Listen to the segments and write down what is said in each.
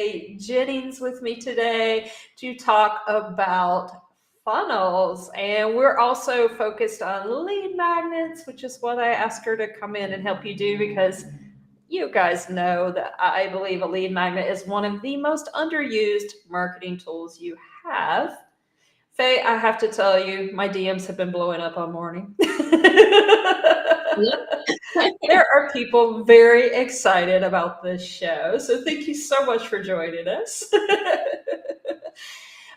Fay Jennings with me today to talk about funnels. And we're also focused on lead magnets, which is what I asked her to come in and help you do because you guys know that I believe a lead magnet is one of the most underused marketing tools you have. Fay, I have to tell you, my DMs have been blowing up all morning. There are people very excited about this show. So thank you so much for joining us.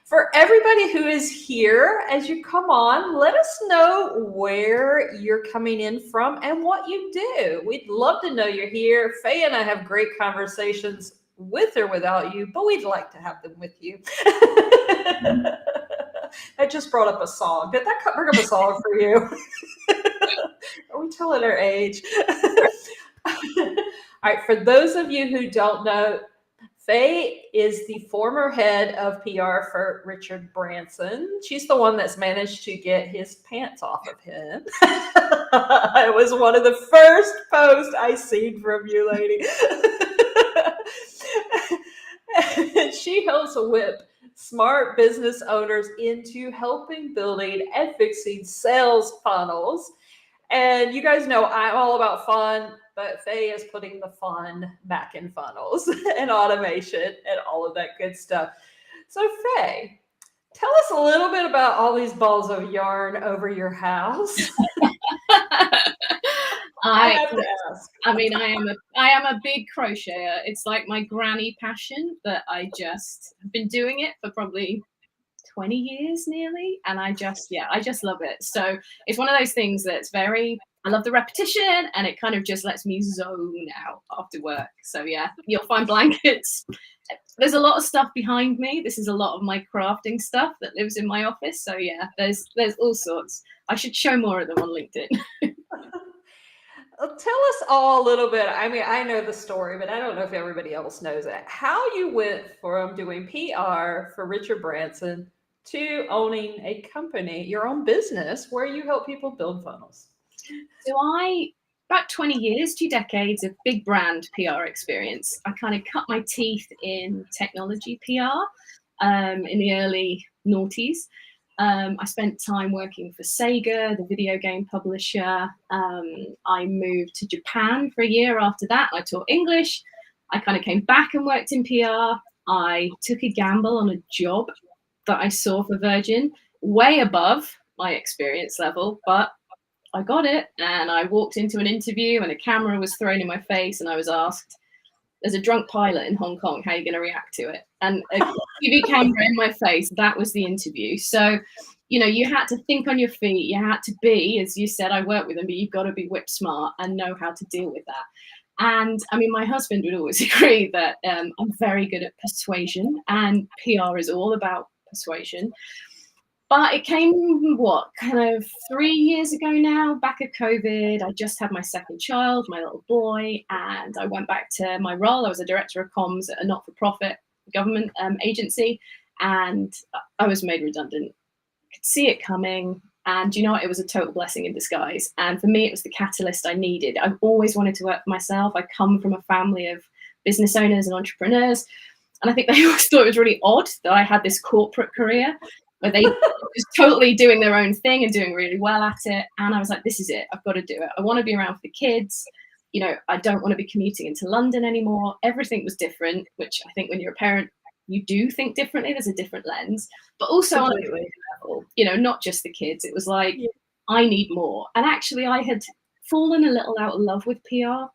For everybody who is here, as you come on, let us know where you're coming in from and what you do. We'd love to know you're here. Faye and I have great conversations with or without you, but we'd like to have them with you. I just brought up a song. Did that bring up a song for you? Are we telling our age? All right, for those of you who don't know, Faye is the former head of PR for Richard Branson. She's the one that's managed to get his pants off of him. It was one of the first posts I seen from you, lady. She helps whip smart business owners into helping building and fixing sales funnels. And you guys know I'm all about fun, but Faye is putting the fun back in funnels and automation and all of that good stuff. So Faye, tell us a little bit about all these balls of yarn over your house. I have to ask. I mean, I am a big crocheter. It's like my granny passion that I just have been doing it for probably 20 years nearly, and I just love it. So it's one of those things that's I love the repetition, and it kind of just lets me zone out after work. So yeah, you'll find blankets. There's a lot of stuff behind me. This is a lot of my crafting stuff that lives in my office. So yeah, there's all sorts. I should show more of them on LinkedIn. Tell us all a little bit. I mean, I know the story, but I don't know if everybody else knows it. How you went from doing PR for Richard Branson to owning a company, your own business, where you help people build funnels. So about 20 years, 2 decades of big brand PR experience. I kind of cut my teeth in technology PR in the early noughties. I spent time working for Sega, the video game publisher. I moved to Japan for a year after that. I taught English. I kind of came back and worked in PR. I took a gamble on a job that I saw for Virgin, way above my experience level, but I got it. And I walked into an interview and a camera was thrown in my face and I was asked, there's a drunk pilot in Hong Kong, how are you going to react to it? And a TV camera in my face, that was the interview. So, you had to think on your feet. You had to be, as you said, I work with them, but you've got to be whip smart and know how to deal with that. And I mean, my husband would always agree that I'm very good at persuasion, and PR is all about persuasion. But it came, kind of 3 years ago now, back at COVID. I just had my second child, my little boy, and I went back to my role. I was a director of comms at a not-for-profit government agency, and I was made redundant. I could see it coming, and you know what? It was a total blessing in disguise. And for me, it was the catalyst I needed. I've always wanted to work for myself. I come from a family of business owners and entrepreneurs, and I think they always thought it was really odd that I had this corporate career where they just totally doing their own thing and doing really well at it. And I was like, this is it. I've got to do it. I want to be around for the kids. I don't want to be commuting into London anymore. Everything was different, which I think when you're a parent, you do think differently. There's a different lens, but also on a level, not just the kids. It was like, I need more. And actually I had fallen a little out of love with PR.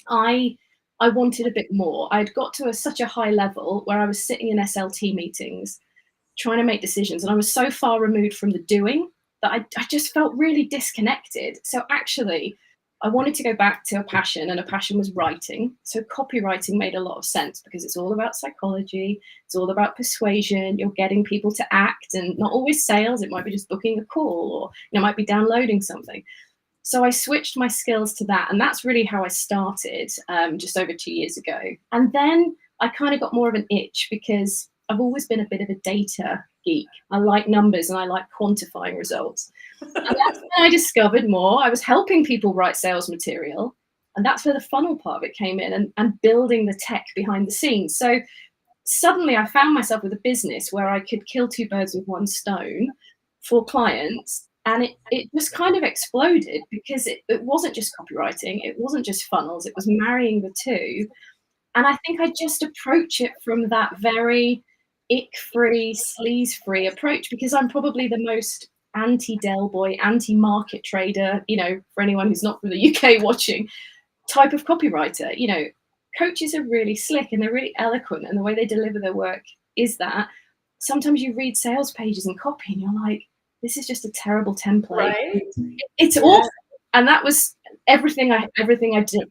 I wanted a bit more. I'd got to such a high level where I was sitting in SLT meetings trying to make decisions, and I was so far removed from the doing that I just felt really disconnected. So actually I wanted to go back to a passion, and a passion was writing. So copywriting made a lot of sense because it's all about psychology, it's all about persuasion. You're getting people to act, and not always sales. It might be just booking a call, or it might be downloading something. So I switched my skills to that, and that's really how I started just over 2 years ago. And then I kind of got more of an itch because I've always been a bit of a data geek. I like numbers and I like quantifying results. And that's when I discovered more. I was helping people write sales material, and that's where the funnel part of it came in, and building the tech behind the scenes. So suddenly I found myself with a business where I could kill two birds with one stone for clients. And it just kind of exploded because it wasn't just copywriting, it wasn't just funnels, it was marrying the two. And I think I just approach it from that very ick-free, sleaze-free approach, because I'm probably the most anti-Del Boy, anti-market trader, for anyone who's not from the UK watching, type of copywriter. Coaches are really slick and they're really eloquent, and the way they deliver their work is that sometimes you read sales pages and copy and you're like, this is just a terrible template. Right. It's awful. And that was everything I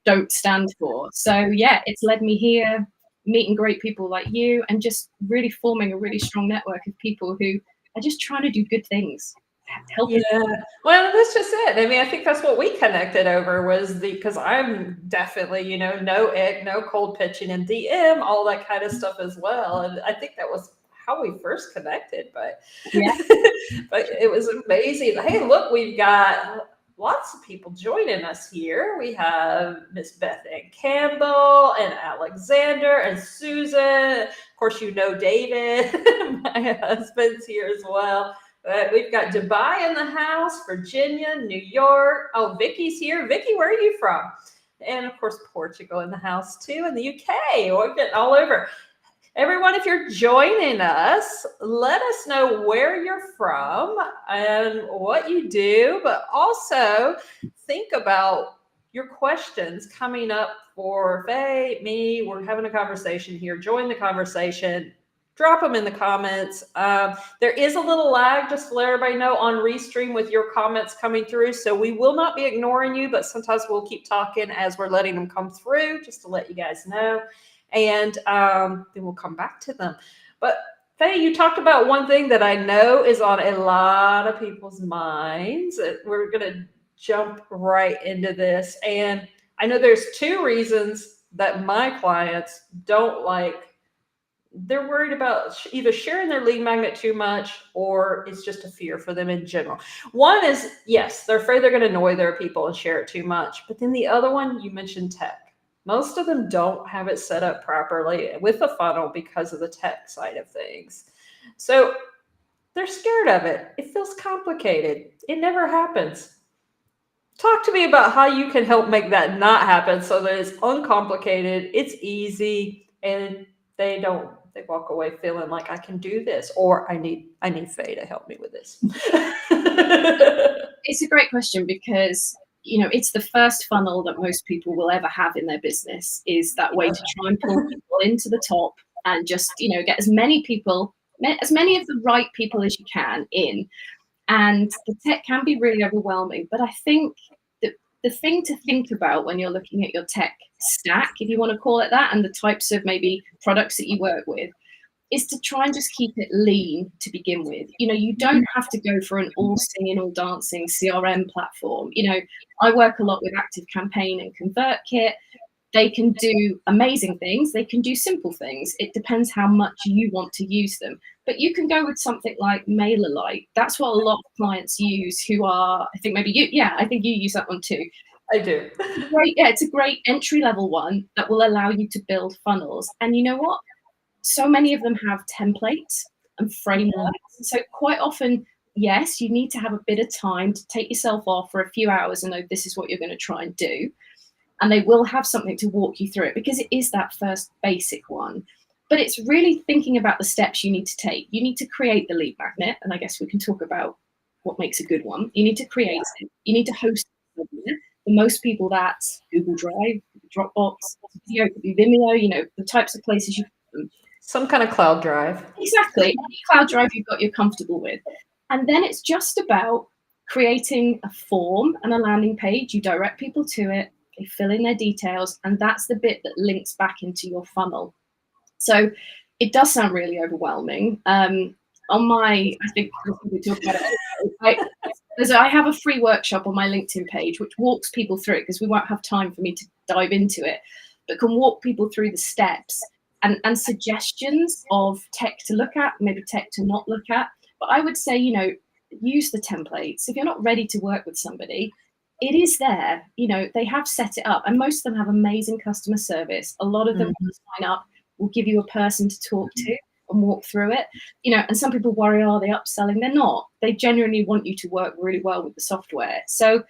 don't stand for. So yeah, it's led me here, meeting great people like you, and just really forming a really strong network of people who are just trying to do good things. Yeah, well, that's just it. I mean, I think that's what we connected over, was because I'm definitely, no ick, no cold pitching and DM, all that kind of stuff as well. And I think that was how we first connected, but yeah. but it was amazing. Hey, look, we've got lots of people joining us here. We have Miss Beth Ann Campbell and Alexander and Susan. Of course, David, my husband's here as well. We've got Dubai in the house, Virginia, New York. Oh, Vicky's here. Vicky, where are you from? And of course, Portugal in the house too, and the UK. We're getting all over. Everyone, if you're joining us, let us know where you're from and what you do, but also think about your questions coming up for Fay, me. We're having a conversation here. Join the conversation. Drop them in the comments. There is a little lag, just to let everybody know, on Restream with your comments coming through. So we will not be ignoring you, but sometimes we'll keep talking as we're letting them come through, just to let you guys know. And then we'll come back to them. But Fay, you talked about one thing that I know is on a lot of people's minds. We're going to jump right into this. And I know there's two reasons that my clients don't like. They're worried about either sharing their lead magnet too much, or it's just a fear for them in general. One is, yes, they're afraid they're going to annoy their people and share it too much. But then the other one, you mentioned tech. Most of them don't have it set up properly with a funnel because of the tech side of things. So they're scared of it. It feels complicated. It never happens. Talk to me about how you can help make that not happen, so that it's uncomplicated, it's easy, and they walk away feeling like I can do this, or I need Fay to help me with this. It's a great question, because it's the first funnel that most people will ever have in their business, is that way to try and pull people into the top and just get as many of the right people as you can in. And the tech can be really overwhelming, but I think that the thing to think about when you're looking at your tech stack, if you want to call it that, and the types of maybe products that you work with, is to try and just keep it lean to begin with. You don't have to go for an all singing, all dancing CRM platform. I work a lot with Active Campaign and ConvertKit. They can do amazing things. They can do simple things. It depends how much you want to use them. But you can go with something like MailerLite. That's what a lot of clients use who are, I think maybe you, yeah, I think you use that one too. I do. It's a great entry-level one that will allow you to build funnels. And you know what? So many of them have templates and frameworks. So quite often, yes, you need to have a bit of time to take yourself off for a few hours and know this is what you're going to try and do. And they will have something to walk you through it, because it is that first basic one. But it's really thinking about the steps you need to take. You need to create the lead magnet, and I guess we can talk about what makes a good one. You need to create it. You need to host it. For most people, that's Google Drive, Dropbox, video, could be Vimeo, the types of places you put them. Some kind of cloud drive. Exactly. Any cloud drive you're comfortable with. And then it's just about creating a form and a landing page. You direct people to it. They fill in their details, and that's the bit that links back into your funnel. So it does sound really overwhelming. I think we talk about it. I have a free workshop on my LinkedIn page which walks people through it, because we won't have time for me to dive into it, but can walk people through the steps and suggestions of tech to look at, maybe tech to not look at. But I would say, use the templates. If you're not ready to work with somebody, it is there. They have set it up, and most of them have amazing customer service. A lot of them sign up will give you a person to talk to and walk through it. You know, and some people worry, are they upselling? They're not. They genuinely want you to work really well with the software. So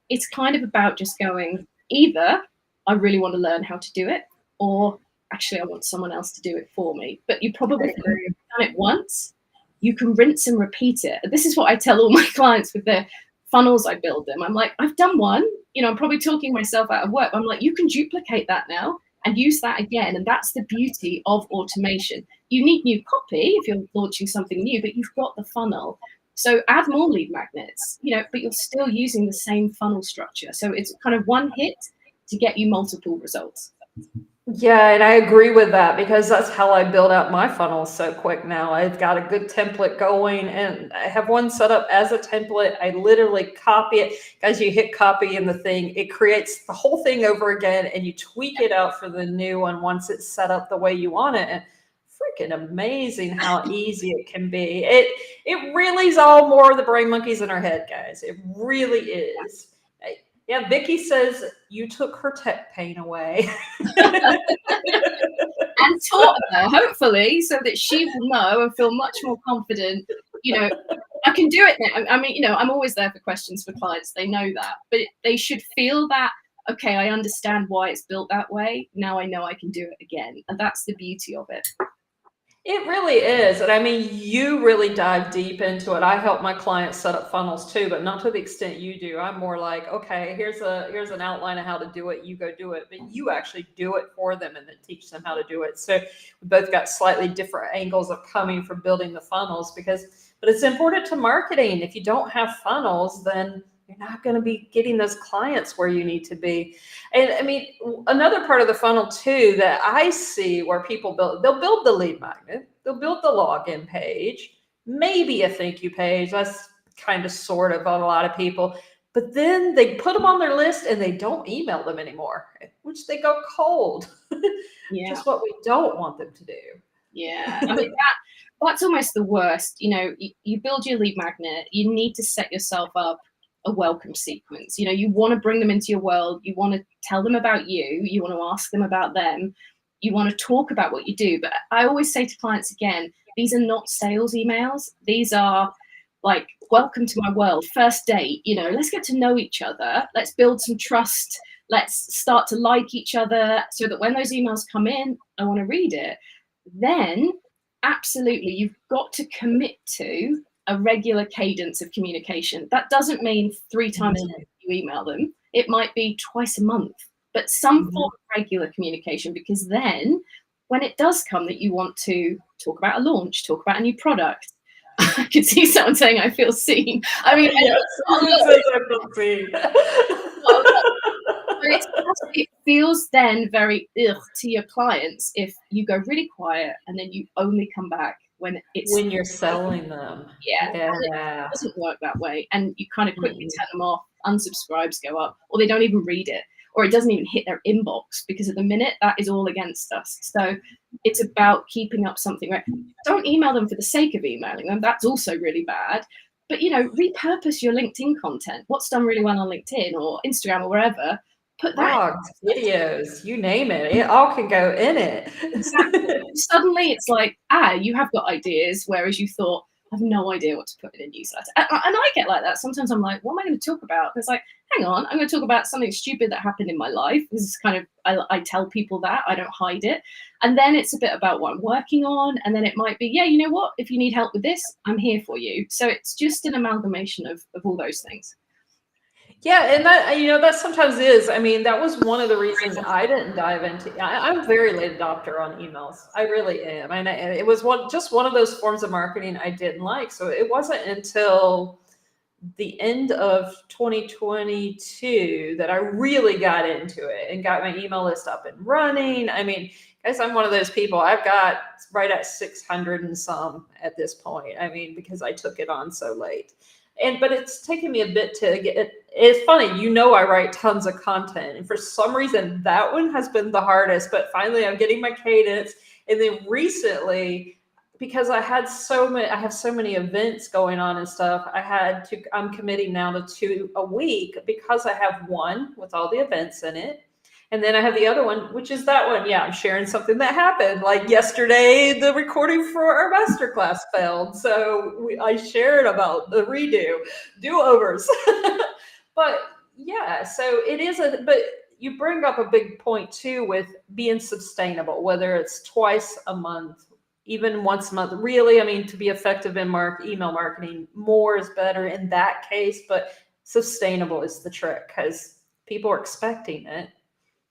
it's kind of about just going, either I really want to learn how to do it, or actually I want someone else to do it for me. But you probably have done it once, you can rinse and repeat it. This is what I tell all my clients with the funnels I build them. I'm like, I've done one, you know, I'm probably talking myself out of work. I'm like, you can duplicate that now and use that again. And that's the beauty of automation. You need new copy if you're launching something new, but you've got the funnel. So add more lead magnets, you know, but you're still using the same funnel structure. So it's kind of one hit to get you multiple results. Yeah, and I agree with that, because that's how I build out my funnels so quick now. I've got a good template going, and I have one set up as a template. I literally copy it. As you hit copy in the thing, it creates the whole thing over again, and you tweak it out for the new one once it's set up the way you want it. And freaking amazing how easy it can be. It really is all more of the brain monkeys in our head, guys. It really is. Yeah, Vicky says you took her tech pain away. And taught her, hopefully, so that she will know and feel much more confident. You know, I can do it now. I mean, you know, I'm always there for questions for clients. They know that, but they should feel that, okay, I understand why it's built that way. Now I know I can do it again. And that's the beauty of it. It really is. And I mean, you really dive deep into it. I help my clients set up funnels too, but not to the extent you do. I'm more like, okay, here's an outline of how to do it. You go do it, but you actually do it for them and then teach them how to do it. So we both got slightly different angles of coming from building the funnels, but it's important to marketing. If you don't have funnels, then you're not going to be getting those clients where you need to be. And I mean, another part of the funnel too that I see where people they'll build the lead magnet, they'll build the login page, maybe a thank you page. That's kind of sort of on a lot of people. But then they put them on their list and they don't email them anymore, which they go cold. Yeah. Just what we don't want them to do. Yeah. I mean, that's almost the worst. You know, you build your lead magnet, you need to set yourself up a welcome sequence. You know, you want to bring them into your world. You want to tell them about you. You want to ask them about them. You want to talk about what you do. But I always say to clients again, these are not sales emails. These are like, welcome to my world, first date, you know, let's get to know each other. Let's build some trust. Let's start to like each other so that when those emails come in, I want to read it. Then absolutely, you've got to commit to a regular cadence of communication. That doesn't mean 3 times a week you email them. It might be twice a month, but some form of regular communication, because then when it does come that you want to talk about a launch, talk about a new product, I could see someone saying, I feel seen. I mean, yes, I feel seen. It feels then very to your clients if you go really quiet and then you only come back when you're selling them. Yeah. It doesn't work that way. And you kind of quickly turn them off, unsubscribes go up, or they don't even read it, or it doesn't even hit their inbox, because at the minute that is all against us. So it's about keeping up something. Right? Don't email them for the sake of emailing them. That's also really bad. But, you know, repurpose your LinkedIn content. What's done really well on LinkedIn or Instagram or wherever, put that videos, you name it. It all can go in it. Exactly. Suddenly it's like, you have got ideas, whereas you thought, I have no idea what to put in a newsletter. And I get like that. Sometimes I'm like, what am I going to talk about? And it's like, hang on, I'm going to talk about something stupid that happened in my life. This is kind of, I tell people that, I don't hide it. And then it's a bit about what I'm working on. And then it might be, yeah, you know what? If you need help with this, I'm here for you. So it's just an amalgamation of all those things. Yeah, and that, you know, that sometimes is. I mean, that was one of the reasons I didn't dive into. I'm a very late adopter on emails. I really am, and it was just one of those forms of marketing I didn't like. So it wasn't until the end of 2022 that I really got into it and got my email list up and running. I mean, guys, I'm one of those people. I've got right at 600 and some at this point. I mean, because I took it on so late. But it's taken me a bit to get it. It's funny, you know, I write tons of content, and for some reason that one has been the hardest, but finally I'm getting my cadence. And then recently, because I have so many events going on and stuff, I'm committing now to 2 a week, because I have one with all the events in it. And then I have the other one, which is that one. Yeah, I'm sharing something that happened. Like yesterday, the recording for our masterclass failed. So I shared about the do-overs. But yeah, so it is but you bring up a big point too with being sustainable, whether it's twice a month, even once a month. Really, I mean, to be effective in email marketing, more is better in that case, but sustainable is the trick because people are expecting it.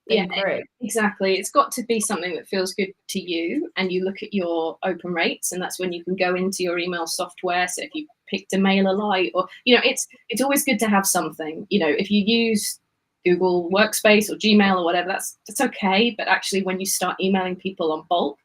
Yeah, Great. exactly. It's got to be something that feels good to you, and you look at your open rates, and that's when you can go into your email software. So if you picked a MailerLite, or it's always good to have something. If you use Google Workspace or Gmail or whatever, that's okay. But actually, when you start emailing people on bulk,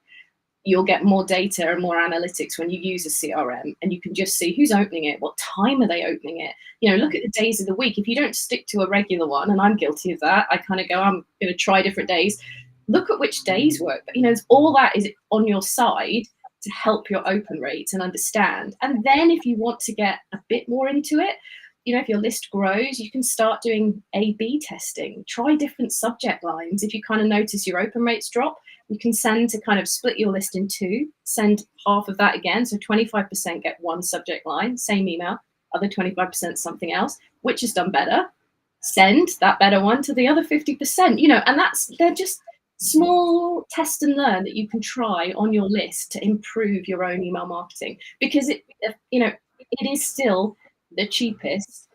you'll get more data and more analytics when you use a CRM, and you can just see who's opening it, what time are they opening it. Look at the days of the week. If you don't stick to a regular one, and I'm guilty of that, I kind of go, I'm going to try different days. Look at which days work. But all that is on your side to help your open rates and understand. And then if you want to get a bit more into it, if your list grows, you can start doing A/B testing. Try different subject lines. If you kind of notice your open rates drop, you can send to kind of split your list in two, send half of that again. So 25% get one subject line, same email, other 25% something else. Which has done better? Send that better one to the other 50%, and they're just small test and learn that you can try on your list to improve your own email marketing, because it is still the cheapest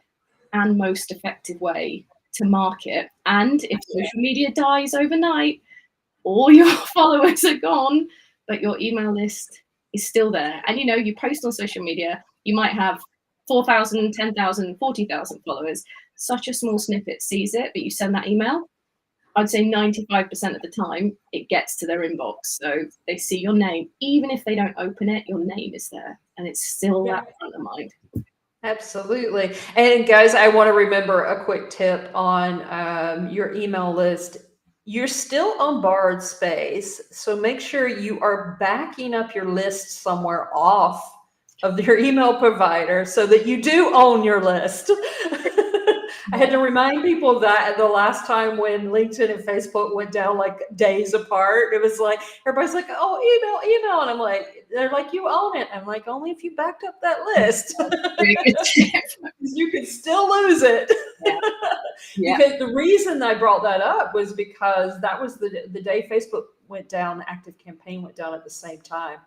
and most effective way to market. And if social media dies overnight, all your followers are gone, but your email list is still there. And you post on social media, you might have 4,000, 10,000, 40,000 followers. Such a small snippet sees it, but you send that email, I'd say 95% of the time it gets to their inbox. So they see your name. Even if they don't open it, your name is there, and it's still that front of mind. Absolutely. And guys, I want to remember a quick tip on your email list. You're still on borrowed space, so make sure you are backing up your list somewhere off of your email provider so that you do own your list. I had to remind people of that the last time when LinkedIn and Facebook went down like days apart. It was like, everybody's like, oh, email. And I'm like, they're like, you own it. I'm like, only if you backed up that list. You can still lose it. Yeah. Because the reason I brought that up was because that was the day Facebook went down, the active campaign went down at the same time.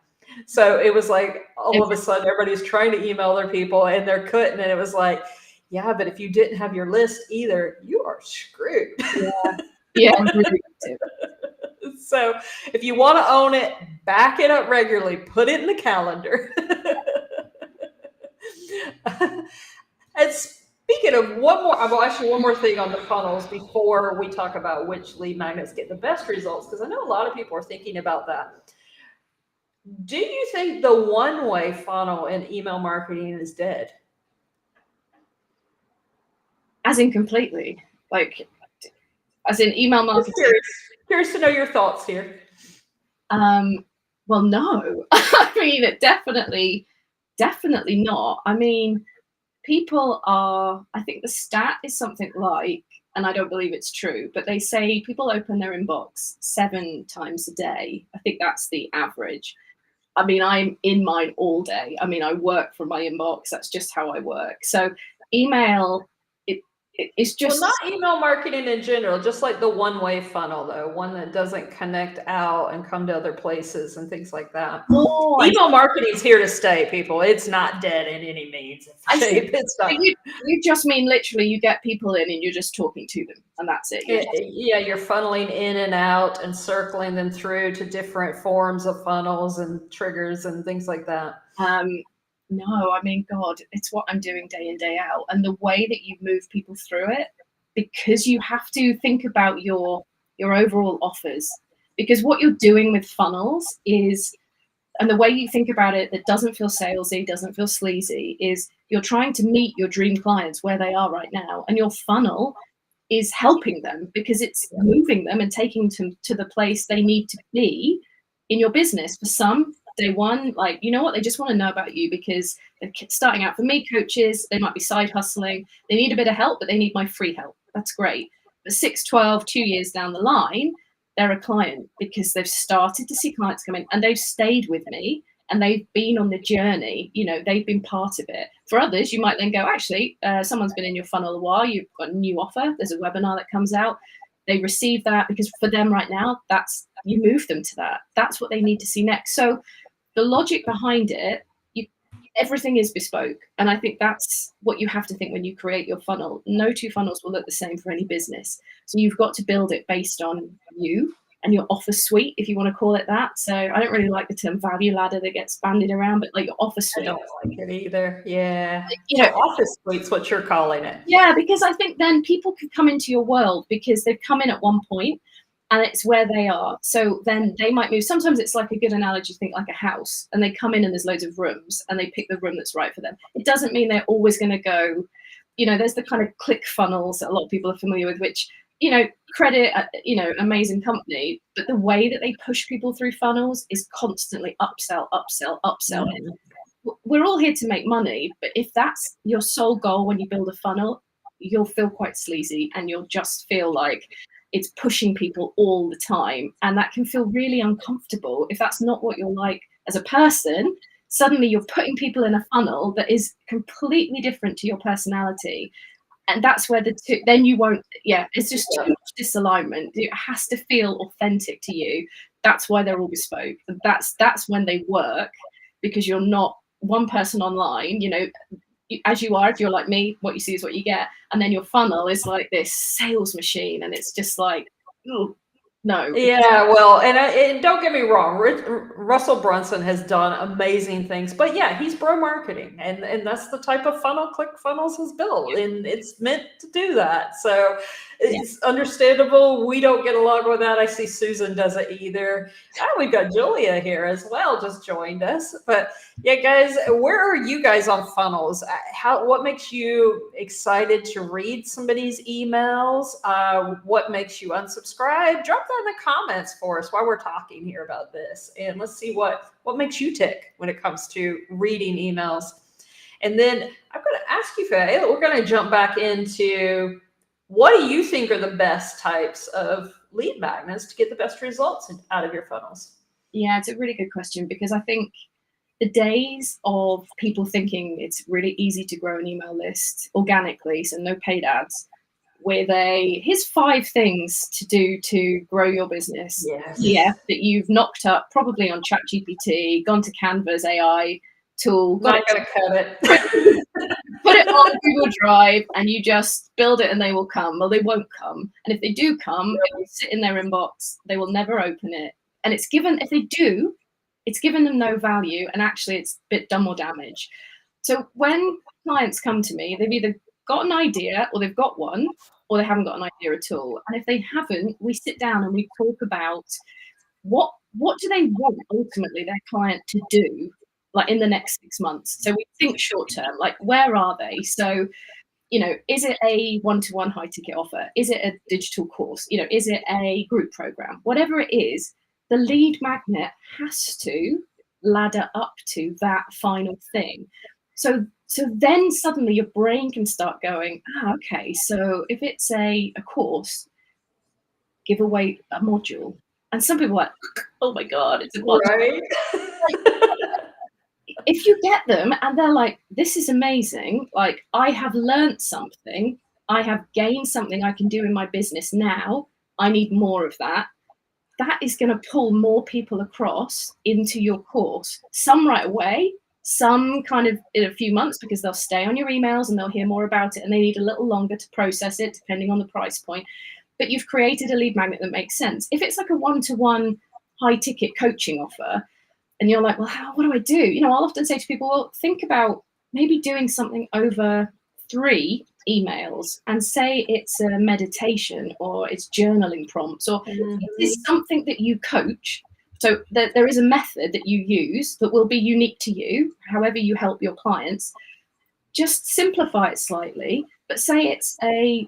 So it was like all of a sudden everybody's trying to email their people and they couldn't. And it was like, yeah, but if you didn't have your list either, you are screwed. Yeah. So if you want to own it, back it up regularly, put it in the calendar. And speaking of one more thing on the funnels before we talk about which lead magnets get the best results, because I know a lot of people are thinking about that. Do you think the one-way funnel in email marketing is dead? As in completely, as in email marketing. Curious to know your thoughts here. Well, no. I mean, definitely not. I mean, people are, I think the stat is something like, and I don't believe it's true, but they say people open their inbox 7 times a day. I think that's the average. I mean, I'm in mine all day. I mean, I work from my inbox. That's just how I work. So email, it's just... Well, not email marketing in general, just like the one-way funnel, though, one that doesn't connect out and come to other places and things like that. Email marketing is here to stay, people. It's not dead in any means. You just mean literally you get people in and you're just talking to them and that's it. You're funneling in and out and circling them through to different forms of funnels and triggers and things like that. No, I mean, God, it's what I'm doing day in, day out. And the way that you move people through it, because you have to think about your overall offers. Because what you're doing with funnels is, and the way you think about it that doesn't feel salesy, doesn't feel sleazy, is you're trying to meet your dream clients where they are right now. And your funnel is helping them because it's moving them and taking them to the place they need to be in your business. For some, day one, like, you know what, they just want to know about you because they're starting out. For me, coaches, they might be side hustling. They need a bit of help, but they need my free help. That's great. But 6, 12, 2 years down the line, they're a client because they've started to see clients come in and they've stayed with me and they've been on the journey, they've been part of it. For others, you might then go, actually, someone's been in your funnel a while, you've got a new offer, there's a webinar that comes out, they receive that because for them right now, you move them to that. That's what they need to see next. So the logic behind it, everything is bespoke. And I think that's what you have to think when you create your funnel. No two funnels will look the same for any business. So you've got to build it based on you and your offer suite, if you want to call it that. So I don't really like the term value ladder that gets bandied around, but like your offer suite. I don't like it either. Yeah. So office suite's what you're calling it. Yeah, because I think then people can come into your world because they've come in at one point and it's where they are. So then they might move. Sometimes it's like a good analogy, think like a house, and they come in and there's loads of rooms and they pick the room that's right for them. It doesn't mean they're always going to go, there's the kind of click funnels that a lot of people are familiar with, which, credit, amazing company, but the way that they push people through funnels is constantly upsell, upsell, upsell. Mm-hmm. We're all here to make money, but if that's your sole goal when you build a funnel, you'll feel quite sleazy and you'll just feel like it's pushing people all the time. And that can feel really uncomfortable. If that's not what you're like as a person, suddenly you're putting people in a funnel that is completely different to your personality. And that's where then you won't, it's just too much disalignment. It has to feel authentic to you. That's why they're all bespoke. And that's when they work, because you're not one person online, as you are, if you're like me, what you see is what you get. And then your funnel is like this sales machine. And it's just like, oh, no. Yeah, well, and don't get me wrong, Russell Brunson has done amazing things, but yeah, he's bro marketing, and that's the type of funnel ClickFunnels has built, and it's meant to do that. So it's understandable. We don't get along with that. I see Susan doesn't either. We've got Julia here as well, just joined us. But yeah, guys, where are you guys on funnels? What makes you excited to read somebody's emails? What makes you unsubscribe? Drop that in the comments for us while we're talking here about this, and let's see what makes you tick when it comes to reading emails. And then I'm going to ask you, Faye, we're going to jump back into what do you think are the best types of lead magnets to get the best results out of your funnels? Yeah, it's a really good question, because I think the days of people thinking it's really easy to grow an email list organically, so no paid ads, with here's 5 things to do to grow your business. Yes. That you've knocked up probably on ChatGPT, gone to Canva's AI tool, not going to cut it. Put it on Google Drive, and you just build it and they will come. Well, they won't come. And if they do come, it will sit in their inbox. They will never open it. And if they do, it's given them no value, and actually it's a bit done more damage. So when clients come to me, they've either got an idea, or they've got one, or they haven't got an idea at all. And if they haven't, we sit down and we talk about what do they want ultimately their client to do, like in the next 6 months. So we think short term, like where are they? So, is it a one-to-one high ticket offer? Is it a digital course? Is it a group program? Whatever it is, the lead magnet has to ladder up to that final thing. So then suddenly your brain can start going, okay, so if it's a course, give away a module. And some people are like, oh my God, it's a module. Right? If you get them and they're like, this is amazing, like I have learned something, I have gained something I can do in my business now, I need more of that. That is going to pull more people across into your course. Some right away, some kind of in a few months, because they'll stay on your emails and they'll hear more about it and they need a little longer to process it, depending on the price point. But you've created a lead magnet that makes sense. If it's like a one-to-one high ticket coaching offer, and you're like, well, what do I do? I'll often say to people, well, think about maybe doing something over 3 emails, and say it's a meditation or it's journaling prompts, or it's something that you coach. So there is a method that you use that will be unique to you, however you help your clients. Just simplify it slightly, but say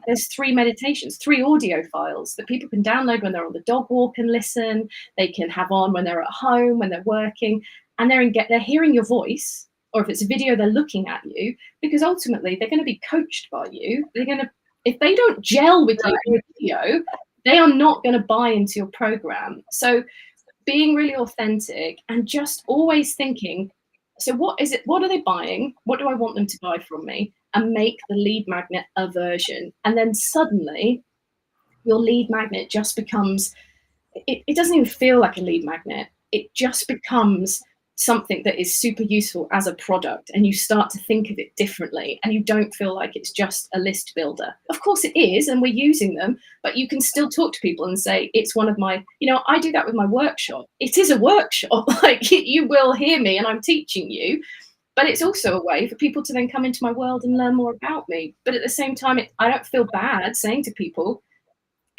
there's 3 meditations, 3 audio files that people can download when they're on the dog walk and listen. They can have on when they're at home, when they're working, and they're hearing your voice. Or if it's a video, they're looking at you, because ultimately they're going to be coached by you. If they don't gel with you in video, they are not going to buy into your program. So being really authentic and just always thinking, so what is it? What are they buying? What do I want them to buy from me? And make the lead magnet a version. And then suddenly your lead magnet just becomes, it doesn't even feel like a lead magnet. It just becomes something that is super useful as a product, and you start to think of it differently, and you don't feel like it's just a list builder. Of course it is, and we're using them, but you can still talk to people and say, it's one of my, I do that with my workshop. It is a workshop. Like, you will hear me and I'm teaching you, but it's also a way for people to then come into my world and learn more about me. But at the same time, I don't feel bad saying to people,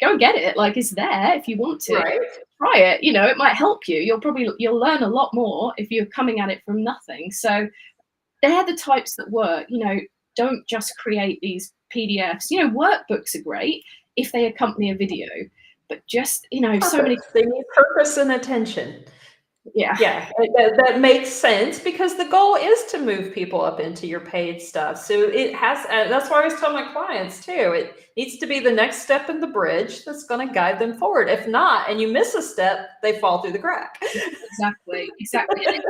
go and get it. Like, it's there if you want to. Right. Try it. It might help you. You'll learn a lot more if you're coming at it from nothing. So they're the types that work. Don't just create these PDFs. Workbooks are great if they accompany a video, but just so many. They need purpose and attention. Yeah. That makes sense, because the goal is to move people up into your paid stuff. So it has, that's why I always tell my clients too, it needs to be the next step in the bridge that's going to guide them forward. If not, and you miss a step, they fall through the crack. Exactly. And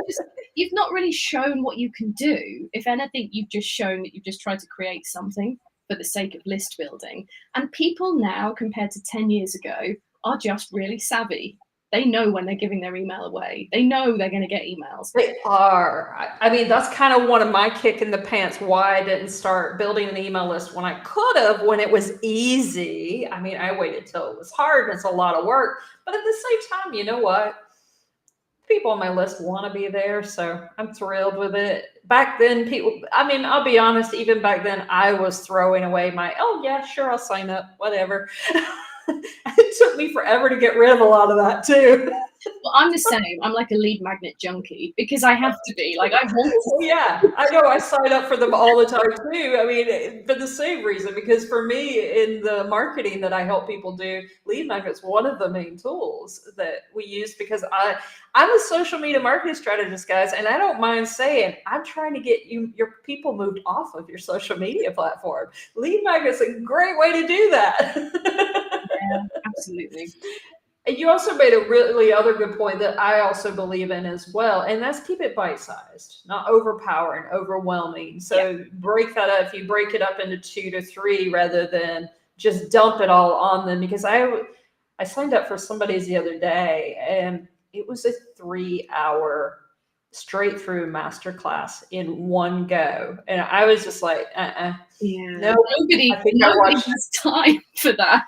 you've not really shown what you can do. If anything, you've just shown that you've just tried to create something for the sake of list building. And people now, compared to 10 years ago, are just really savvy. They know when they're giving their email away. They know they're going to get emails. They are. I mean, that's kind of one of my kick in the pants why I didn't start building an email list when I could have, when it was easy. I mean, I waited till it was hard and it's a lot of work. But at the same time, you know what? People on my list want to be there, so I'm thrilled with it. Back then, I'll be honest, even back then, I was throwing away my, oh yeah, sure, I'll sign up, whatever. It took me forever to get rid of a lot of that too. Well, I'm the same. I'm like a lead magnet junkie, because I have to be. Like, I want to. Well, yeah, I know. I sign up for them all the time too. I mean, for the same reason, because for me, in the marketing that I help people do, lead magnet's one of the main tools that we use, because I'm a social media marketing strategist, guys, and I don't mind saying I'm trying to get your people moved off of your social media platform. Lead magnet's a great way to do that. Yeah, absolutely. And you also made a really other good point that I also believe in as well, and that's keep it bite-sized, not overpowering, overwhelming. So break that up. If you break it up into 2 to 3 rather than just dump it all on them, because I signed up for somebody's the other day, and it was a 3-hour straight through masterclass in one go, and I was just like, Yeah, nobody has time for that.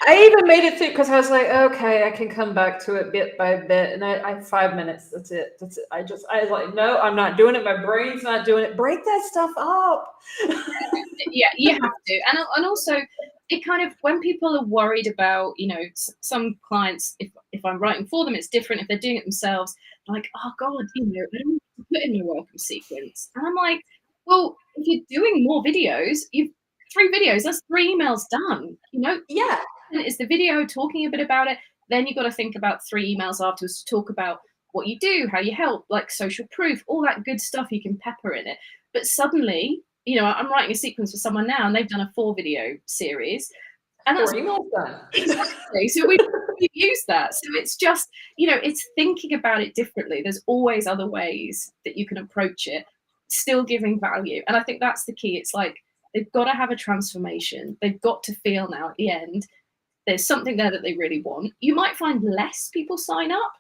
I even made it through, because I was like, okay, I can come back to it bit by bit, and I 5 minutes. That's it. I was like, no, I'm not doing it. My brain's not doing it. Break that stuff up. Yeah, you have to, and also, it kind of, when people are worried about, some clients, if I'm writing for them, it's different. If they're doing it themselves, they're like, oh God, I don't want to put in your welcome sequence. And I'm like, well, if you're doing more videos, you've 3 videos, that's 3 emails done. Yeah. It's the video talking a bit about it. Then you've got to think about 3 emails afterwards to talk about what you do, how you help, like social proof, all that good stuff you can pepper in it. But suddenly, I'm writing a sequence for someone now, and they've done a 4 video series, and that's 4 emails done. Exactly. So we've used that. So it's just, it's thinking about it differently. There's always other ways that you can approach it, still giving value. And I think that's the key. It's like, they've got to have a transformation. They've got to feel now at the end, there's something there that they really want. You might find less people sign up,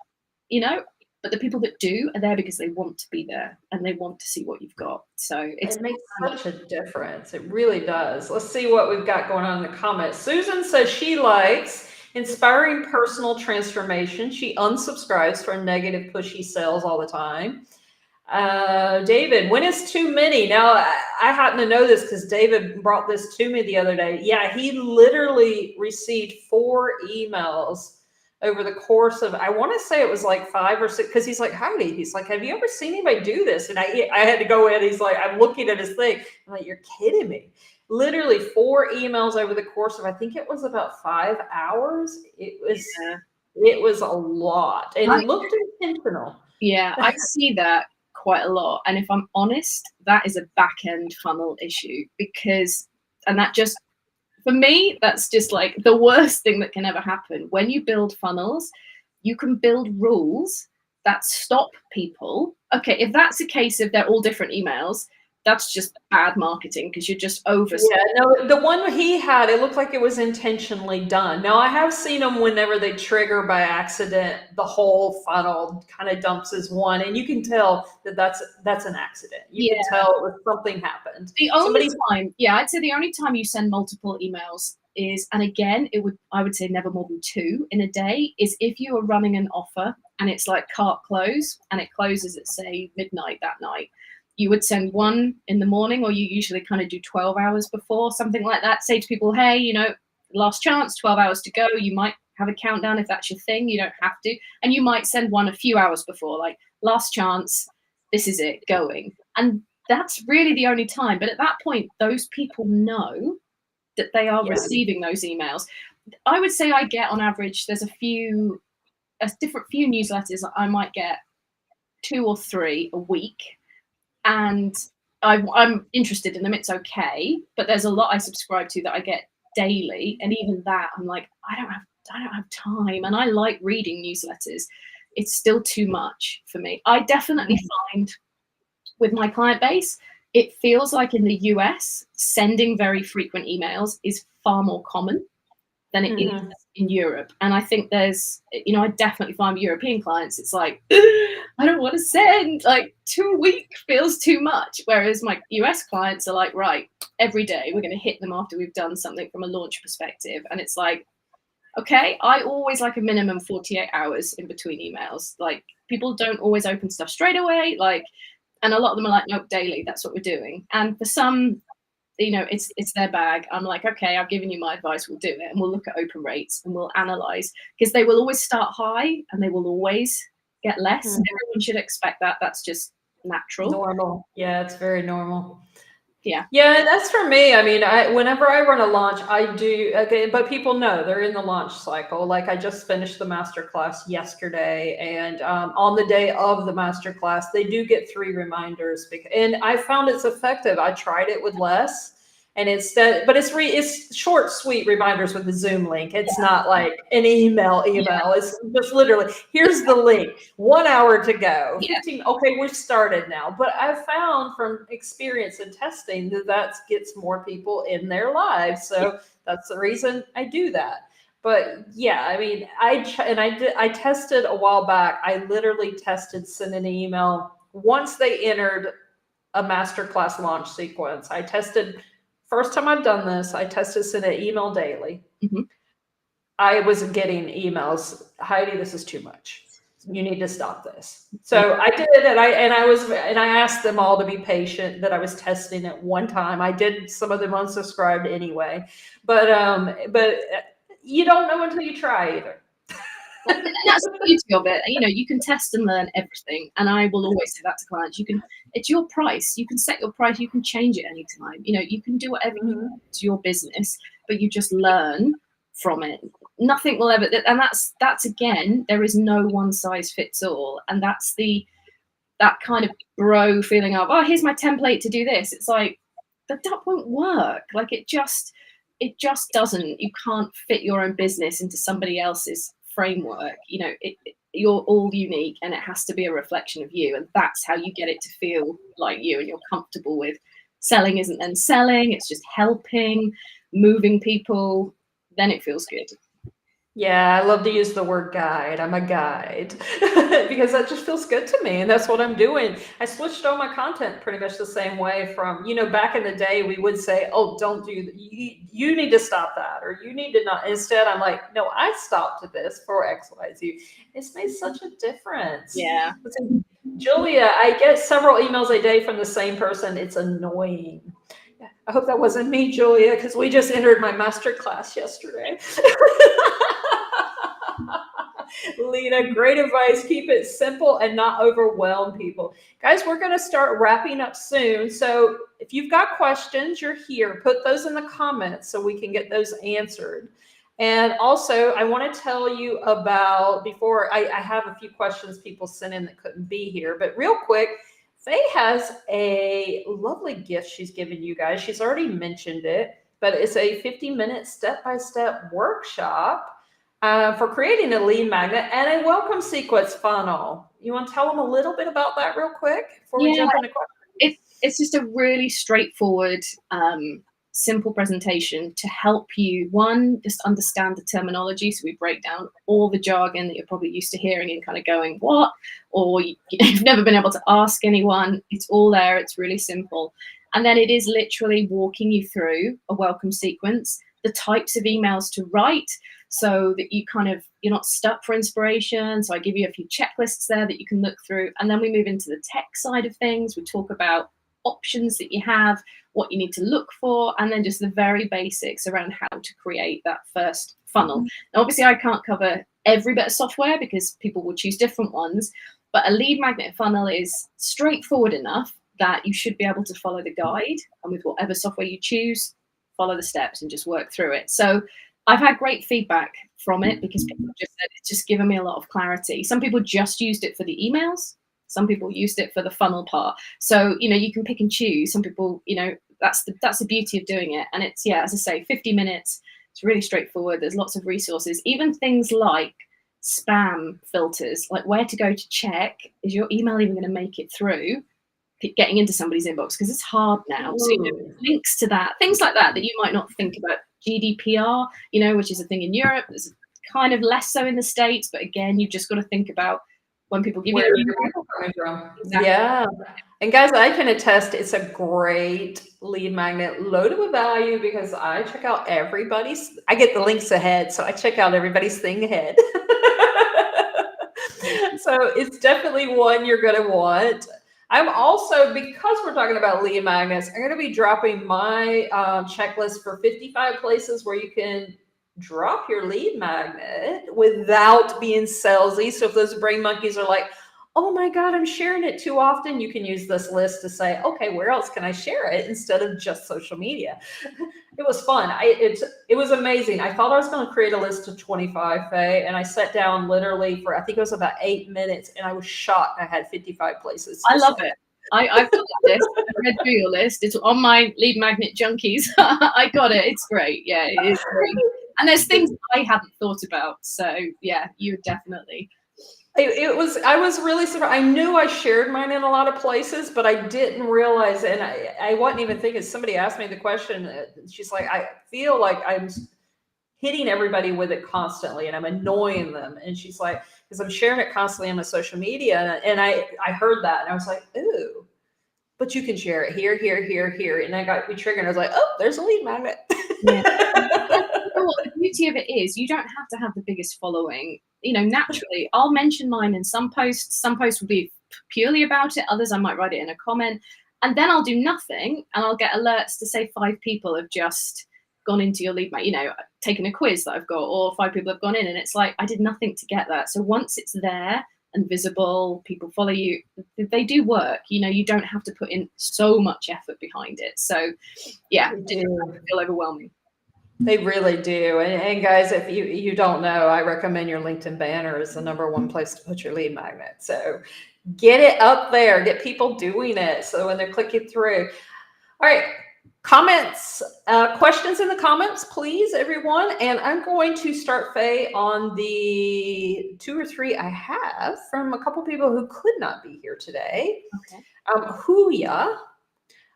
but the people that do are there because they want to be there and they want to see what you've got. So it makes such a difference. It really does. Let's see what we've got going on in the comments. Susan says she likes inspiring personal transformation. She unsubscribes from negative, pushy sales all the time. David, when is too many? Now, I happen to know this because David brought this to me the other day. Yeah, he literally received 4 emails over the course of, I want to say it was like 5 or 6, because he's like, Heidi, he's like, have you ever seen anybody do this? And I had to go in, he's like, I'm looking at his thing. I'm like, you're kidding me. Literally 4 emails over the course of, I think it was about 5 hours. It was a lot, and it looked intentional. Yeah, I see that quite a lot. And if I'm honest, that is a back end funnel issue, because, and that just For me, that's just like the worst thing that can ever happen. When you build funnels, you can build rules that stop people. Okay, if that's a case of they're all different emails, that's just bad marketing because you're just over. Yeah, no, the one he had, it looked like it was intentionally done. Now, I have seen them whenever they trigger by accident, the whole funnel kind of dumps as one, and you can tell that that's an accident. You Yeah. can tell that something happened. The only time, yeah, I'd say the only time you send multiple emails is, and again, I would say never more than 2 in a day, is if you are running an offer and it's like cart close and it closes at say midnight that night. You would send one in the morning, or you usually kind of do 12 hours before, something like that. Say to people, hey, last chance, 12 hours to go. You might have a countdown if that's your thing. You don't have to. And you might send one a few hours before, like last chance, this is it, going. And that's really the only time. But at that point, those people know that they are receiving those emails. I would say I get on average, there's a few newsletters I might get 2 or 3 a week. And I'm interested in them. It's okay. But there's a lot I subscribe to that I get daily. And even that, I'm like, I don't have time. And I like reading newsletters. It's still too much for me. I definitely find with my client base, it feels like in the US, sending very frequent emails is far more common than it is in Europe. And I think there's, I definitely find European clients, it's like, I don't want to send, like 2 a week feels too much. Whereas my US clients are like, right, every day we're going to hit them after we've done something from a launch perspective. And it's like, okay, I always like a minimum 48 hours in between emails. Like people don't always open stuff straight away. And a lot of them are like, nope, daily, that's what we're doing. And for some, it's their bag. I'm like, okay, I've given you my advice, we'll do it. And we'll look at open rates and we'll analyze, because they will always start high and they will always get less. Everyone should expect that. That's just natural. Normal. Yeah, it's very normal. Yeah. Yeah, that's for me. I mean, whenever I run a launch, I do, okay, but people know they're in the launch cycle. Like I just finished the masterclass yesterday, and on the day of the masterclass, they do get 3 reminders, and I found it's effective. I tried it with less, and but it's short, sweet reminders with the Zoom link. It's not like an email. Yeah. It's just literally, here's the link, 1 hour to go. 15, okay, we've started now. But I've found from experience and testing that gets more people in their lives. So that's the reason I do that. But yeah, I mean, I tested a while back. I literally tested sending an email once they entered a masterclass launch sequence. I tested. First time I've done this, I tested send an email daily. I was getting emails, Heidi, this is too much. You need to stop this. So I did it, and I asked them all to be patient that I was testing it one time. I did some of them unsubscribed anyway, but you don't know until you try either. And that's the beauty of it. You can test and learn everything. And I will always say that to clients. It's your price. You can set your price. You can change it anytime. You can do whatever you want to your business, but you just learn from it. Nothing will ever, and that's again, there is no one size fits all. And that's that kind of bro feeling of, oh, here's my template to do this. It's like, that won't work. Like it just doesn't. You can't fit your own business into somebody else's framework. You're all unique, and it has to be a reflection of you, and that's how you get it to feel like you and you're comfortable with. Selling isn't then selling, it's just helping, moving people, then it feels good. Yeah, I love to use the word guide. I'm a guide because that just feels good to me. And that's what I'm doing. I switched all my content pretty much the same way from, back in the day, we would say, oh, don't do that. You need to stop that, or you need to not. Instead, I'm like, no, I stopped this for XYZ. It's made such a difference. Yeah. Julia, I get several emails a day from the same person. It's annoying. I hope that wasn't me, Julia, because we just entered my master class yesterday. Lena, great advice. Keep it simple and not overwhelm people. Guys, we're going to start wrapping up soon. So if you've got questions, you're here. Put those in the comments so we can get those answered. And also, I want to tell you about, before I have a few questions people sent in that couldn't be here, but real quick, Fay has a lovely gift she's given you guys. She's already mentioned it. but it's a 50-minute step-by-step workshop for creating a lead magnet and a welcome sequence funnel. You want to tell them a little bit about that real quick before we jump into questions? It's just a really straightforward, simple presentation to help you, one, just understand the terminology. So we break down all the jargon that you're probably used to hearing and kind of going, what? Or you've never been able to ask anyone. It's all there. It's really simple. And then it is literally walking you through a welcome sequence, the types of emails to write, so that you're not stuck for inspiration. So I give you a few checklists there that you can look through. And then we move into the tech side of things. We talk about options that you have, what you need to look for, and then just the very basics around how to create that first funnel. Now, obviously, I can't cover every bit of software because people will choose different ones, but a lead magnet funnel is straightforward enough that you should be able to follow the guide, and with whatever software you choose, follow the steps and just work through it. So I've had great feedback from it because people just said it's just given me a lot of clarity. Some people just used it for the emails. Some people used it for the funnel part. So, you can pick and choose. Some people, that's the beauty of doing it. And it's, as I say, 50 minutes. It's really straightforward. There's lots of resources, even things like spam filters, like where to go to check, is your email even going to make it through getting into somebody's inbox? Because it's hard now. So links to that, things like that you might not think about. GDPR, which is a thing in Europe. There's kind of less so in the States, but again, you've just got to think about when people give you people coming from. Exactly. Yeah. And guys, I can attest it's a great lead magnet, loaded with value, because I check out I get the links ahead, so I check out everybody's thing ahead. So it's definitely one you're going to want. I'm also, because we're talking about lead magnets, I'm going to be dropping my checklist for 55 places where you can drop your lead magnet without being salesy. So if those brain monkeys are like, oh my God, I'm sharing it too often, you can use this list to say, okay, where else can I share it instead of just social media? It was fun. It was amazing. I thought I was going to create a list of 25, Faye, and I sat down literally for, I think it was about 8 minutes, and I was shocked I had 55 places. I love it. I've got that list. I read through your list. It's on my lead magnet junkies. I got it. It's great. Yeah, it is great. And there's things I hadn't thought about. So yeah, you definitely. I was really surprised. I knew I shared mine in a lot of places, but I didn't realize, and I wasn't even thinking. Somebody asked me the question. She's like, I feel like I'm hitting everybody with it constantly and I'm annoying them. And she's like, because I'm sharing it constantly on my social media. And I heard that and I was like, ooh, but you can share it here, here, here, here. And I got me triggered. I was like, oh, there's a lead magnet. Yeah. The beauty of it is you don't have to have the biggest following. Naturally, I'll mention mine in some posts. Some posts will be purely about it. Others I might write it in a comment. And then I'll do nothing and I'll get alerts to say 5 people have just gone into your lead magnet, taken a quiz that I've got, or 5 people have gone in, and it's like, I did nothing to get that. So once it's there and visible, people follow you, they do work. You don't have to put in so much effort behind it. So yeah, it didn't feel overwhelming. They really do. And guys, if you don't know, I recommend your LinkedIn banner is the #1 place to put your lead magnet. So get it up there, get people doing it. So when they're clicking through. All right, comments, questions in the comments, please, everyone. And I'm going to start, Faye, on the 2 or 3 I have from a couple people who could not be here today. Okay. Julia.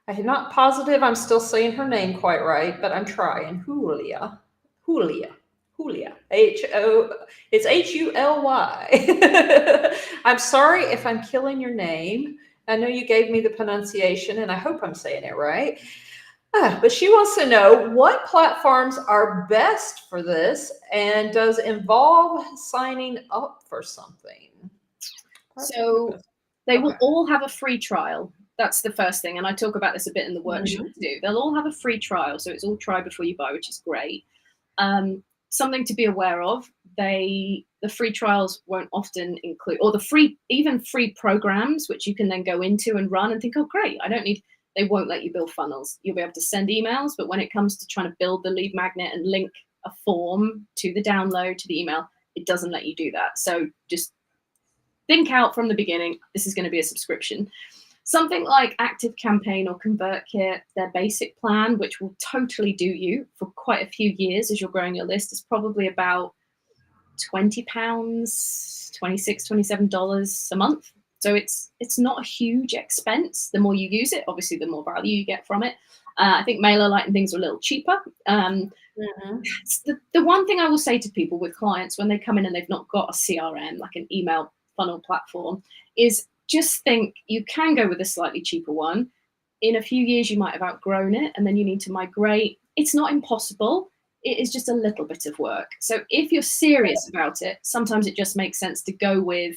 I'm not positive I'm still saying her name quite right, but I'm trying. Julia. It's Huly. I'm sorry if I'm killing your name. I know you gave me the pronunciation, and I hope I'm saying it right. But she wants to know what platforms are best for this, and does it involve signing up for something? So they will all have a free trial. That's the first thing. And I talk about this a bit in the workshop too. They'll all have a free trial. So it's all try before you buy, which is great. Something to be aware of, the free trials won't often include, or even free programs, which you can then go into and run and think, oh, great, they won't let you build funnels. You'll be able to send emails, but when it comes to trying to build the lead magnet and link a form to the download, to the email, it doesn't let you do that. So just think out from the beginning, this is going to be a subscription. Something like ActiveCampaign or ConvertKit, their basic plan, which will totally do you for quite a few years as you're growing your list, is probably about £20, $26, $27 a month. So it's not a huge expense. The more you use it, obviously, the more value you get from it. I think MailerLite and things are a little cheaper. The one thing I will say to people with clients when they come in and they've not got a CRM, like an email funnel platform, is just think you can go with a slightly cheaper one. In a few years, you might have outgrown it, and then you need to migrate. It's not impossible. It is just a little bit of work. So if you're serious about it, sometimes it just makes sense to go with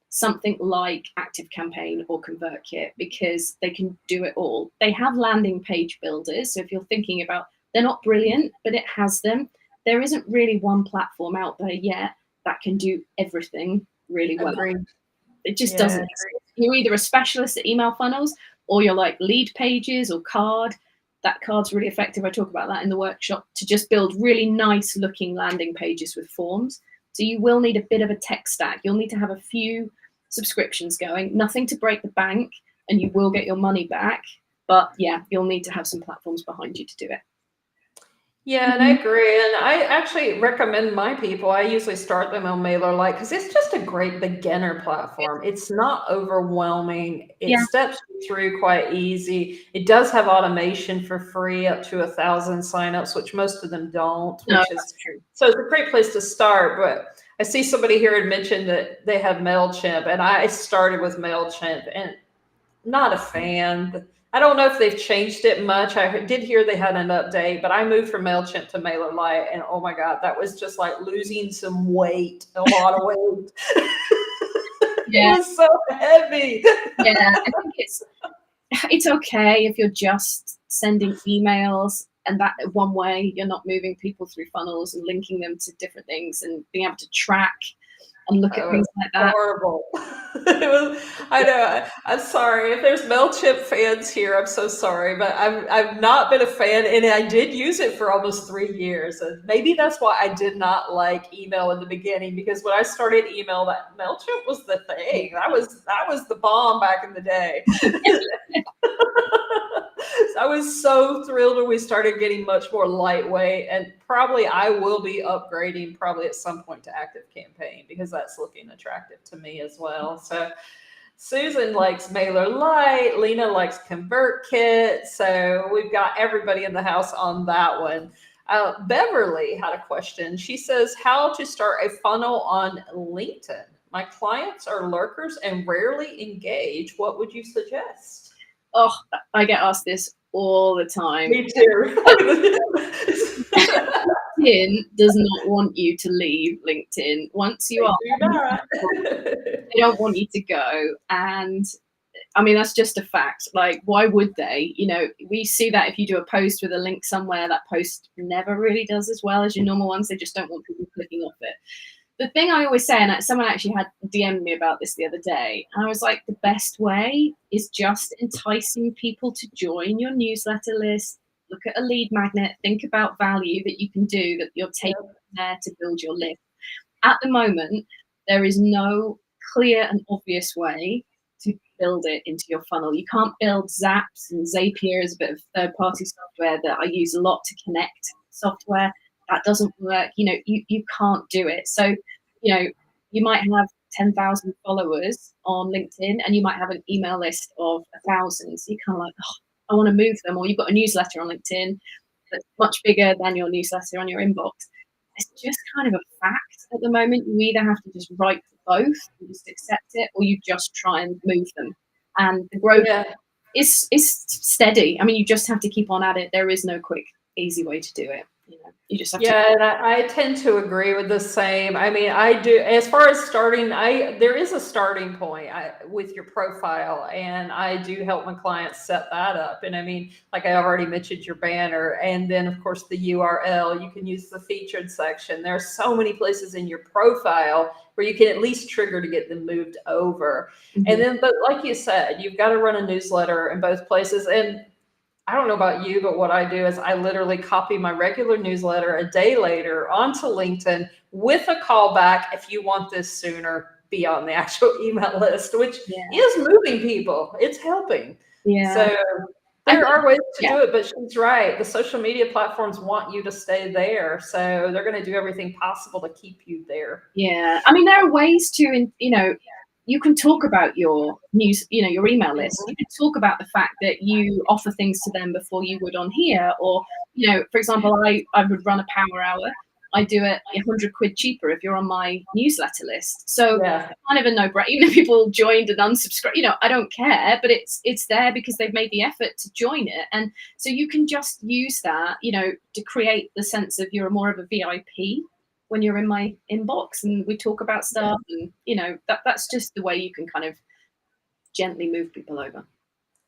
something like ActiveCampaign or ConvertKit because they can do it all. They have landing page builders. So if you're thinking about, they're not brilliant, but it has them. There isn't really one platform out there yet that can do everything really well. Agreed. It just doesn't exist. You're either a specialist at email funnels or you're like lead pages or card. That card's really effective. I talk about that in the workshop, to just build really nice looking landing pages with forms. So you will need a bit of a tech stack. You'll need to have a few subscriptions going, nothing to break the bank, and you will get your money back. But yeah, you'll need to have some platforms behind you to do it. Yeah, and I agree. And I actually recommend my people, I usually start them on MailerLite because it's just a great beginner platform. It's not overwhelming. It steps you through quite easy. It does have automation for free up to 1,000 signups, which most of them don't, which is true. So it's a great place to start. But I see somebody here had mentioned that they have MailChimp, and I started with MailChimp and not a fan. I don't know if they've changed it much. I did hear they had an update, but I moved from MailChimp to MailerLite, and oh my God, that was just like losing some weight, a lot of weight. It was so heavy. Yeah, I think it's okay if you're just sending emails and that one way, you're not moving people through funnels and linking them to different things and being able to track and look at things like that. Horrible. I know. I'm sorry if there's MailChimp fans here. I'm so sorry, but I've not been a fan, and I did use it for almost 3 years. And maybe that's why I did not like email in the beginning, because when I started email, that MailChimp was the thing. That was the bomb back in the day. I was so thrilled when we started getting much more lightweight, and probably I will be upgrading probably at some point to ActiveCampaign because that's looking attractive to me as well. So Susan likes MailerLite, Lena likes ConvertKit. So we've got everybody in the house on that one. Beverly had a question. She says, how to start a funnel on LinkedIn. My clients are lurkers and rarely engage. What would you suggest? Oh, I get asked this all the time. Me too. LinkedIn does not want you to leave LinkedIn. Once you are, they don't want you to go. And I mean, that's just a fact. Like, why would they? You know, we see that if you do a post with a link somewhere, that post never really does as well as your normal ones. They just don't want people clicking off it. The thing I always say, and someone actually had DM'd me about this the other day, and I was like, the best way is just enticing people to join your newsletter list, look at a lead magnet, think about value that you can do, that you're taking there to build your list. At the moment, there is no clear and obvious way to build it into your funnel. You can't build Zaps, and Zapier is a bit of third-party software that I use a lot to connect software. That doesn't work. You know, you can't do it. So, you know, you might have 10,000 followers on LinkedIn and you might have an email list of 1,000. So you're kind of like, oh, I want to move them. Or you've got a newsletter on LinkedIn that's much bigger than your newsletter on your inbox. It's just kind of a fact at the moment. You either have to just write for both and just accept it, or you just try and move them. And the growth is steady. I mean, you just have to keep on at it. There is no quick, easy way to do it. You know, you just have to. And I tend to agree with the same. I mean, I do, as far as starting, there is a starting point with your profile, and I do help my clients set that up. And I mean, like I already mentioned, your banner, and then of course the URL, you can use the featured section. There are so many places in your profile where you can at least trigger to get them moved over. And then, but like you said, you've got to run a newsletter in both places. And I don't know about you, but what I do is I literally copy my regular newsletter a day later onto LinkedIn with a callback. If you want this sooner, be on the actual email list, which Yeah. is moving people. It's helping. Yeah. So there are ways to yeah. do it, but she's right. The social media platforms want you to stay there. So they're going to do everything possible to keep you there. Yeah. I mean, there are ways to, you know, you can talk about your news, you know, your email list. You can talk about the fact that you offer things to them before you would on here. Or, you know, for example, I would run a power hour. I do it £100 cheaper if you're on my newsletter list. So Yeah. kind of a no-brainer. Even if people joined and unsubscribed, you know, I don't care, but it's there because they've made the effort to join it. And so you can just use that, you know, to create the sense of you're more of a VIP when you're in my inbox and we talk about stuff. And, you know, that's just the way you can kind of gently move people over.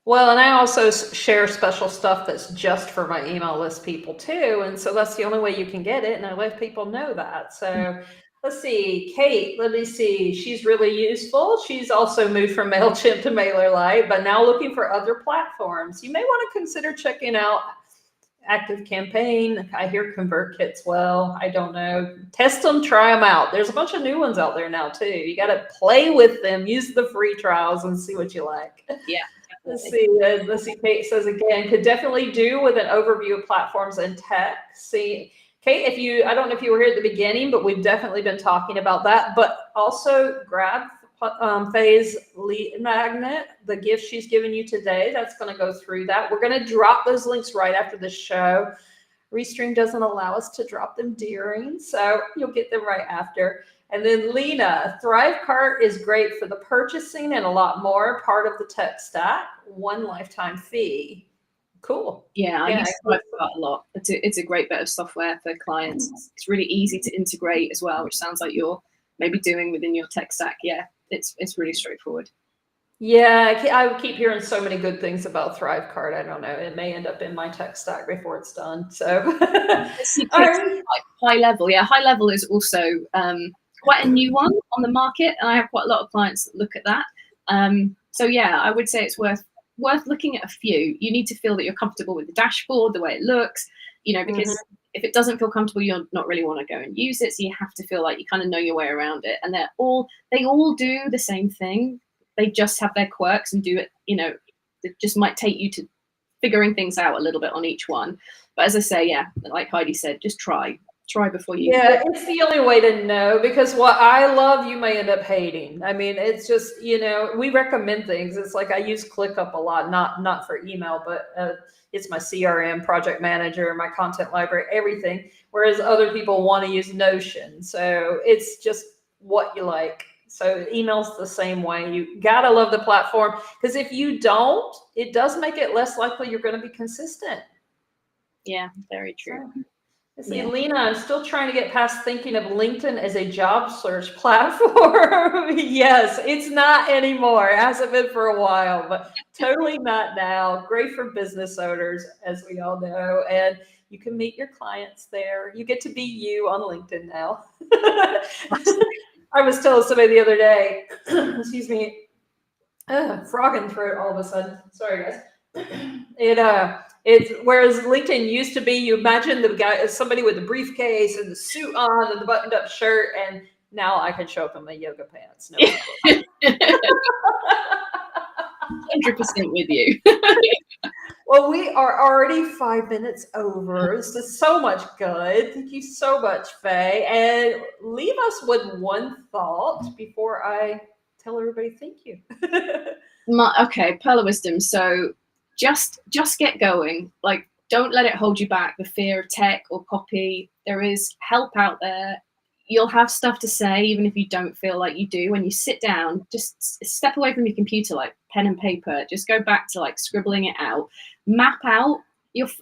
Well, and I also share special stuff that's just for my email list people too. And so that's the only way you can get it. And I let people know that. So let's see, Kate, let me see. She's really useful. She's also moved from MailChimp to MailerLite, but now looking for other platforms. You may want to consider checking out ActiveCampaign. I hear ConvertKit's well. I don't know. Test them, try them out. There's a bunch of new ones out there now too. You got to play with them, use the free trials and see what you like. Yeah. Let's see. Kate says again, could definitely do with an overview of platforms and tech. See, Kate, I don't know if you were here at the beginning, but we've definitely been talking about that. But also grab Fay's lead magnet, the gift she's given you today. That's going to go through that. We're going to drop those links right after the show. Restream doesn't allow us to drop them during, so you'll get them right after. And then Lena, ThriveCart is great for the purchasing and a lot more. Part of the tech stack, one lifetime fee. Cool. Yeah, I use ThriveCart a lot. It's a great bit of software for clients. It's really easy to integrate as well, which sounds like you're maybe doing within your tech stack. Yeah, it's really straightforward. Yeah, I keep hearing so many good things about ThriveCart. I don't know. It may end up in my tech stack before it's done. So, like high level. Yeah, high level is also quite a new one on the market, and I have quite a lot of clients that look at that. So yeah, I would say it's worth looking at a few. You need to feel that you're comfortable with the dashboard, the way it looks, you know, because if it doesn't feel comfortable, you'll not really want to go and use it. So you have to feel like you kind of know your way around it. And they all do the same thing. They just have their quirks and do it, you know, it just might take you to figuring things out a little bit on each one. But as I say, yeah, like Heidi said, just try before you. Yeah, it's the only way to know, because what I love, you may end up hating. I mean, it's just, you know, we recommend things. It's like I use ClickUp a lot, not for email, but it's my CRM, project manager, my content library, everything. Whereas other people want to use Notion. So it's just what you like. So email's the same way. You gotta love the platform, because if you don't, it does make it less likely you're going to be consistent. Yeah, very true. See, yeah. Lena, I'm still trying to get past thinking of LinkedIn as a job search platform. Yes, it's not anymore. It hasn't been for a while, but totally not now. Great for business owners, as we all know. And you can meet your clients there. You get to be you on LinkedIn now. I was telling somebody the other day, excuse me, frog in throat all of a sudden. Sorry, guys. It's whereas LinkedIn used to be, you imagine the guy as somebody with the briefcase and the suit on and the buttoned up shirt, and now I can show up in my yoga pants. No problem. 100% with you. Well, we are already 5 minutes over. This is so much good. Thank you so much, Fay. And leave us with one thought before I tell everybody thank you. Okay, pearl of wisdom. So just get going. Like, don't let it hold you back. The fear of tech or copy. There is help out there. You'll have stuff to say, even if you don't feel like you do. When you sit down, just step away from your computer, like pen and paper. Just go back to like scribbling it out. Map out.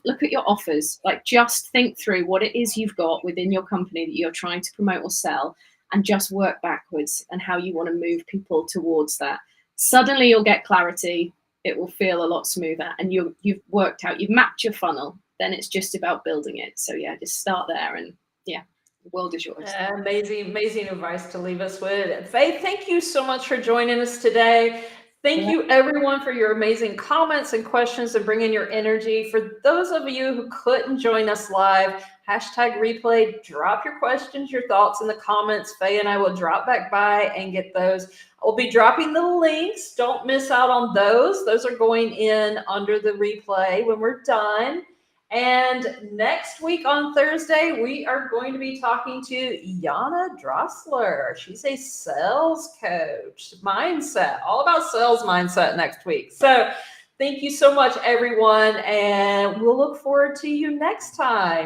Look at your offers. Like, just think through what it is you've got within your company that you're trying to promote or sell, and just work backwards and how you want to move people towards that. Suddenly you'll get clarity. It will feel a lot smoother, and you've worked out, you've mapped your funnel. Then it's just about building it. So yeah, just start there, and yeah, the world is yours. Amazing advice to leave us with. Fay, thank you so much for joining us today. Thank you, everyone, for your amazing comments and questions and bringing your energy. For those of you who couldn't join us live, #replay, drop your questions, your thoughts in the comments. Faye and I will drop back by and get those. We'll be dropping the links. Don't miss out on those. Those are going in under the replay when we're done. And next week on Thursday, we are going to be talking to Yana Drossler. She's a sales coach, mindset, all about sales mindset next week. So thank you so much, everyone, and we'll look forward to you next time.